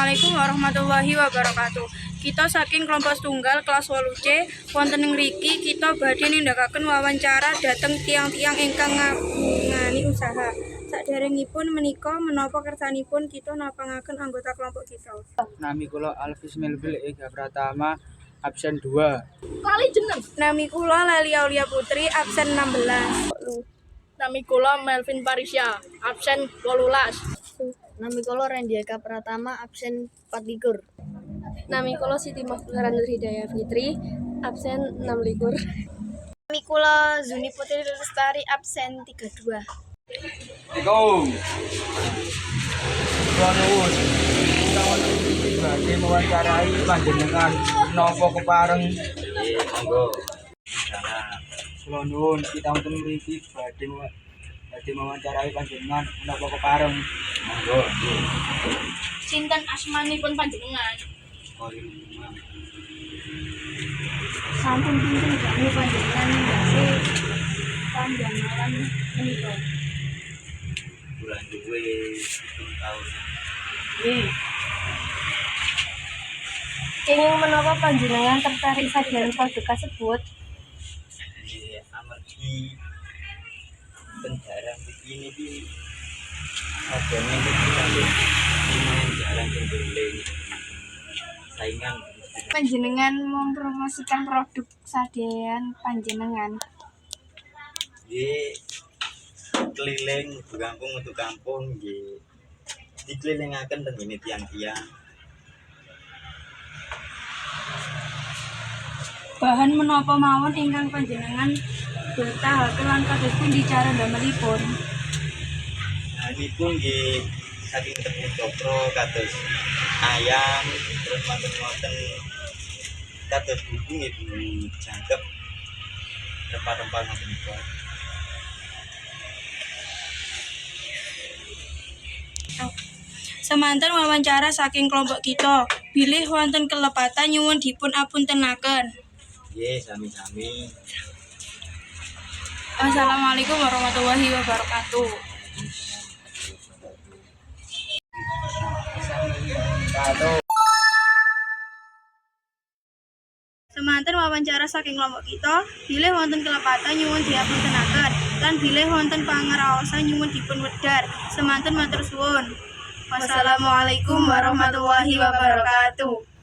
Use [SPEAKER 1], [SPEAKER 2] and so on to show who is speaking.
[SPEAKER 1] Assalamualaikum warahmatullahi wabarakatuh. Kita saking kelompok tunggal kelas 8C wonten ing mriki kita badhe nindakaken wawancara dhateng tiang-tiang ingkang ngagungani usaha. Saderengipun menika menapa kersanipun kita napangaken anggota kelompok kita.
[SPEAKER 2] Nami kula Alvis Melville Ega Pratama absen 2.
[SPEAKER 1] Kali jeneng. Nami kula Lelia Aulia Putri absen 16.
[SPEAKER 3] Nami kula Melvin Parisya absen 18.
[SPEAKER 4] Nami kula Randy Eka Pratama absen 24.
[SPEAKER 3] Nami kula Siti Mahfuzah Nur Hidayah Fitri absen 26.
[SPEAKER 4] Nami kula Zuni Putri Lestari absen 32.
[SPEAKER 2] Assalamualaikum. Kula nuwun. Badhe mewawancarai panjenengan napa kepareng. Nggih, monggo. Kula nuwun kita wonten mriki badhe mewawancarai panjenengan napa kepareng. Monggo.
[SPEAKER 3] Sinten asmanipun panjenengan?
[SPEAKER 1] Sampun pinten kami panjenengan nggase panjenengan menika.
[SPEAKER 2] Bulan duwe 7 tahun.
[SPEAKER 3] Kenging menapa panjenengan tertarik sajian produk kasebut?
[SPEAKER 2] Amargi penjarang begini di harganya kecil jarang cenderung saingan.
[SPEAKER 1] Panjenengan mempromosikan produk sadean panjenengan.
[SPEAKER 5] Keliling kampung untuk kampung dikelilingaken teng ngene tiang-tiang.
[SPEAKER 1] Bahan menapa mawon ingkang panjenengan bertahaken lan kados pundi cara damelipun?
[SPEAKER 5] Nipun nggih saking tepung cokro kados ayam terus wonten kados bumbu nggih bumbu jangkep rempah-rempah ngoten niku.
[SPEAKER 1] Semanten wawancara saking kelompok kita. Bilih wonten kelepatan nyuwun dipun apuntenaken.
[SPEAKER 5] Nggih, sami-sami.
[SPEAKER 1] Assalamualaikum warahmatullahi wabarakatuh. Semanten wawancara saking kelompok kita. Bilih wonten kelepatan nyuwun diapuntenaken. Lan bilih wonten pangeraosan nyuwun dipun wedhar. Semanten matur suwun. Wassalamualaikum warahmatullahi wabarakatuh.